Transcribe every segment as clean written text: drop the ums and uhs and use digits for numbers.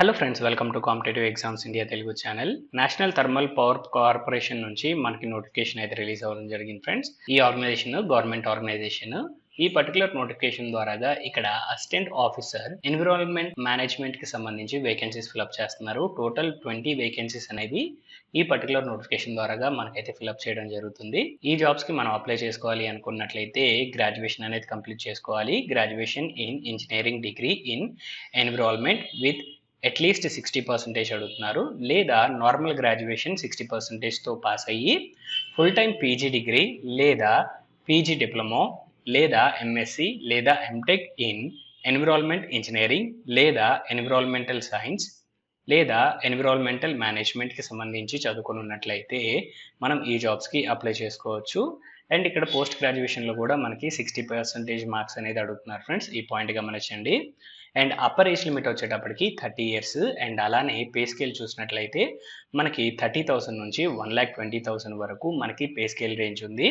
Hello friends, welcome to competitive exams India Telugu channel. National thermal power corporation నుంచి మనకి notification అయితే release అవ్వడం జరిగింది ఫ్రెండ్స్. ఈ ఆర్గనైజేషన్ గవర్నమెంట్ ఆర్గనైజేషన్. ఈ పర్టికులర్ నోటిఫికేషన్ ద్వారాగా ఇక్కడ అసిస్టెంట్ ఆఫీసర్ ఎన్విరాన్మెంట్ మేనేజ్మెంట్ కి సంబంధించి వేకెన్సీస్ ఫిల్అప్ చేస్తున్నారు. టోటల్ 20 వేకెన్సీస్ అనేవి ఈ పర్టికులర్ నోటిఫికేషన్ ద్వారాగా మనకైతే ఫిల్అప్ చేయడం జరుగుతుంది. ఈ జాబ్స్ కి మనం అప్లై చేసుకోవాలి అనుకున్నట్లయితే గ్రాడ్యుయేషన్ అనేది కంప్లీట్ చేసుకోవాలి. Graduation in engineering degree in environment with at least 60% అడుగుతున్నారు, లేదా నార్మల్ గ్రాడ్యుయేషన్ 60%తో పాస్ అయ్యి ఫుల్ టైం పీజీ డిగ్రీ లేదా పీజీ డిప్లొమా లేదా ఎంఎస్సి లేదా ఎంటెక్ ఇన్ ఎన్విరాన్మెంట్ ఇంజనీరింగ్ లేదా ఎన్విరాన్మెంటల్ సైన్స్ లేదా ఎన్విరాన్మెంటల్ మేనేజ్మెంట్కి సంబంధించి చదువుకొని ఉన్నట్లయితే మనం ఈ జాబ్స్కి అప్లై చేసుకోవచ్చు. అండ్ ఇక్కడ పోస్ట్ గ్రాడ్యుయేషన్లో కూడా మనకి 60% మార్క్స్ అనేది అడుగుతున్నారు ఫ్రెండ్స్. ఈ పాయింట్ గమనించండి. అండ్ అప్పర్ ఏజ్ లిమిట్ వచ్చేటప్పటికి 30 ఇయర్స్. అండ్ అలానే పే స్కేల్ చూసినట్లయితే మనకి 30,000 నుంచి 1,20,000 వరకు మనకి పే స్కేల్ రేంజ్ ఉంది.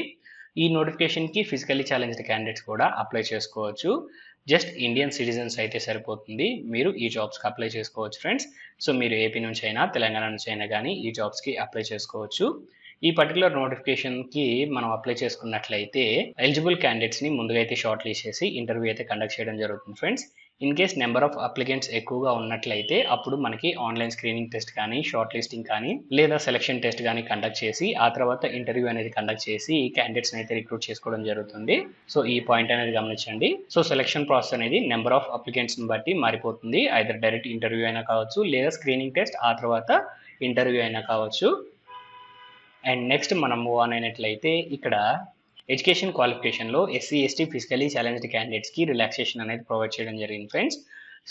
ఈ నోటిఫికేషన్కి ఫిజికల్లీ ఛాలెంజ్డ్ క్యాండిడేట్స్ కూడా అప్లై చేసుకోవచ్చు. జస్ట్ ఇండియన్ సిటిజన్స్ అయితే సరిపోతుంది, మీరు ఈ జాబ్స్కి అప్లై చేసుకోవచ్చు ఫ్రెండ్స్. సో మీరు ఏపీ నుంచి అయినా తెలంగాణ నుంచి అయినా కానీ ఈ జాబ్స్కి అప్లై చేసుకోవచ్చు. ఈ పర్టికులర్ నోటిఫికేషన్కి మనం అప్లై చేసుకున్నట్లయితే ఎలిజిబుల్ క్యాండిడేట్స్ని ముందుగా అయితే షార్ట్ లిస్ట్ చేసి ఇంటర్వ్యూ అయితే కండక్ట్ చేయడం జరుగుతుంది friends. In case number of applicants ఎక్కువగా ఉన్నట్లయితే అప్పుడు మనకి ఆన్లైన్ స్క్రీనింగ్ టెస్ట్ కానీ షార్ట్ లిస్టింగ్ కానీ లేదా సెలక్షన్ టెస్ట్ కానీ కండక్ట్ చేసి ఆ తర్వాత ఇంటర్వ్యూ అనేది కండక్ట్ చేసి క్యాండిడేట్స్ అయితే రిక్రూట్ చేసుకోవడం జరుగుతుంది. సో ఈ పాయింట్ అనేది గమనించండి. సో సెలక్షన్ ప్రాసెస్ అనేది నెంబర్ ఆఫ్ అప్లికెంట్స్ని బట్టి మారిపోతుంది. ఐదర్ డైరెక్ట్ ఇంటర్వ్యూ అయినా కావచ్చు, లేదా స్క్రీనింగ్ టెస్ట్ ఆ తర్వాత ఇంటర్వ్యూ అయినా కావచ్చు. అండ్ నెక్స్ట్ మనం మూవ్ ఆన్ అయినట్లయితే ఇక్కడ ఎడ్యుకేషన్ క్వాలిఫికేషన్లో ఎస్సీ ఎస్టీ ఫిజికలీ ఛాలెంజ్డ్ క్యాండిడేట్స్కి రిలాక్సేషన్ అనేది ప్రొవైడ్ చేయడం జరిగింది ఫ్రెండ్స్.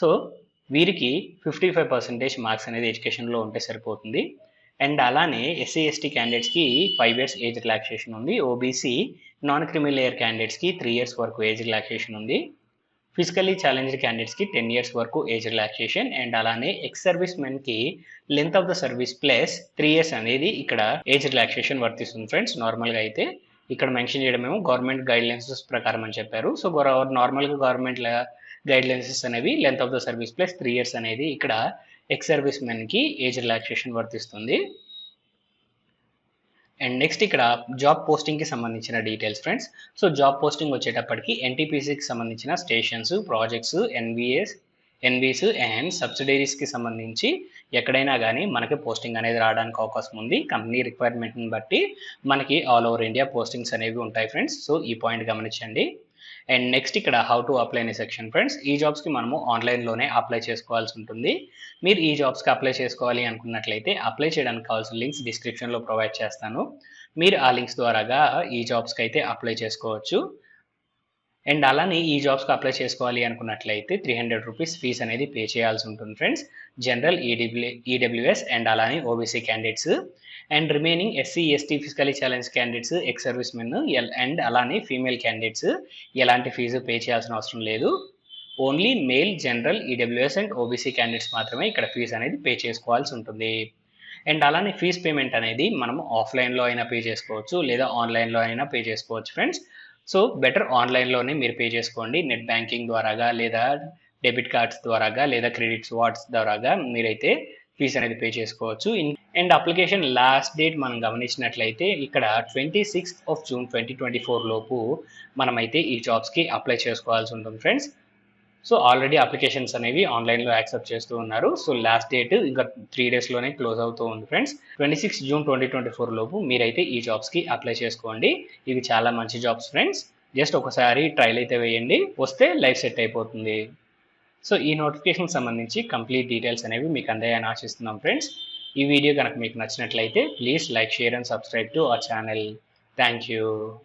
సో వీరికి 55% మార్క్స్ అనేది ఎడ్యుకేషన్లో ఉంటే సరిపోతుంది. అండ్ అలానే ఎస్సీ ఎస్టీ క్యాండిడేట్స్కి 5 years ఏజ్ రిలాక్సేషన్ ఉంది. ఓబీసీ నాన్ క్రిమినల్ లేయర్ క్యాండిడేట్స్కి 3 years వరకు ఏజ్ రిలాక్సేషన్ ఉంది. ఫిజికల్లీ ఛాలెంజ్డ్ క్యాండిడేట్స్కి 10 years వరకు ఏజ్ రిలాక్సేషన్. అండ్ అలానే ఎక్స్ సర్వీస్ మెన్కి length of the service plus 3 years అనేది ఇక్కడ ఏజ్ రిలాక్సేషన్ వర్తిస్తుంది ఫ్రెండ్స్. నార్మల్గా అయితే ఇక్కడ మెన్షన్ చేయడమేమో గవర్నమెంట్ గైడ్లైన్సెస్ ప్రకారం అని చెప్పారు. సో నార్మల్గా గవర్నమెంట్ గైడ్లైన్సెస్ అనేవి length of the service plus 3 years అనేది ఇక్కడ ఎక్స్ సర్వీస్ మెన్కి ఏజ్ రిలాక్సేషన్ వర్తిస్తుంది. అండ్ నెక్స్ట్ ఇక్కడ జాబ్ పోస్టింగ్కి సంబంధించిన details friends. So job posting వచ్చేటప్పటికి ఎన్టీపీసీకి సంబంధించిన స్టేషన్స్, ప్రాజెక్ట్స్, ఎన్వీస్ అండ్ సబ్సిడరీస్కి సంబంధించి ఎక్కడైనా కానీ మనకి పోస్టింగ్ అనేది రావడానికి అవకాశం ఉంది. కంపెనీ రిక్వైర్మెంట్ని బట్టి మనకి ఆల్ ఓవర్ ఇండియా పోస్టింగ్స్ అనేవి ఉంటాయి ఫ్రెండ్స్. సో ఈ పాయింట్ గమనించండి. అండ్ నెక్స్ట్ ఇక్కడ హౌ టు అప్లై అనే సెక్షన్ ఫ్రెండ్స్. ఈ జాబ్స్కి మనము ఆన్లైన్లోనే అప్లై చేసుకోవాల్సి ఉంటుంది. మీరు ఈ జాబ్స్కి అప్లై చేసుకోవాలి అనుకున్నట్లయితే అప్లై చేయడానికి కావాల్సిన లింక్స్ డిస్క్రిప్షన్లో ప్రొవైడ్ చేస్తాను. మీరు ఆ లింక్స్ ద్వారాగా ఈ జాబ్స్కి అయితే అప్లై చేసుకోవచ్చు. అండ్ అలానే ఈ జాబ్స్కి అప్లై చేసుకోవాలి అనుకున్నట్లయితే 300 రూపీస్ ఫీజ్ అనేది పే చేయాల్సి ఉంటుంది ఫ్రెండ్స్. జనరల్, ఈడబ్ల్యూఎస్ అండ్ అలానే OBC candidates. And remaining SC ST physically challenge candidates, ex service men and అలానే ఫీమేల్ క్యాండిడేట్స్ ఎలాంటి ఫీజు పే చేయాల్సిన అవసరం లేదు. Only male, general, EWS and OBC candidates మాత్రమే ఇక్కడ ఫీజు అనేది పే చేసుకోవాల్సి ఉంటుంది. అండ్ అలానే ఫీజ్ పేమెంట్ అనేది మనం ఆఫ్లైన్లో అయినా పే చేసుకోవచ్చు, లేదా ఆన్లైన్లో అయినా పే చేసుకోవచ్చు ఫ్రెండ్స్. సో బెటర్ ఆన్లైన్లోనే మీరు పే చేసుకోండి. నెట్ బ్యాంకింగ్ ద్వారాగా లేదా డెబిట్ కార్డ్స్ ద్వారాగా లేదా క్రెడిట్ కార్డ్స్ ద్వారాగా మీరైతే ఫీజ్ అనేది పే చేసుకోవచ్చు. అండ్ అప్లికేషన్ లాస్ట్ డేట్ మనం గమనించినట్లయితే ఇక్కడ 26th of June 2024 లోపు మనమైతే ఈ జాబ్స్కి అప్లై చేసుకోవాల్సి ఉంటుంది ఫ్రెండ్స్. సో ఆల్రెడీ అప్లికేషన్స్ అనేవి ఆన్లైన్లో యాక్సెప్ట్ చేస్తూ ఉన్నారు. సో లాస్ట్ డేట్ ఇంకా 3 daysలోనే క్లోజ్ అవుతూ ఉంది ఫ్రెండ్స్. 26 June 2024 లోపు మీరైతే ఈ జాబ్స్కి అప్లై చేసుకోండి. ఇవి చాలా మంచి జాబ్స్ ఫ్రెండ్స్. జస్ట్ ఒకసారి ట్రైల్ అయితే వేయండి, వస్తే లైఫ్ సెట్ అయిపోతుంది. సో ఈ నోటిఫికేషన్ సంబంధించి కంప్లీట్ డీటెయిల్స్ అనేవి మీకు అందాయని ఆశిస్తున్నాం ఫ్రెండ్స్. ఈ వీడియో కనుక మీకు నచ్చినట్లయితే please like, share and subscribe to our channel. Thank you.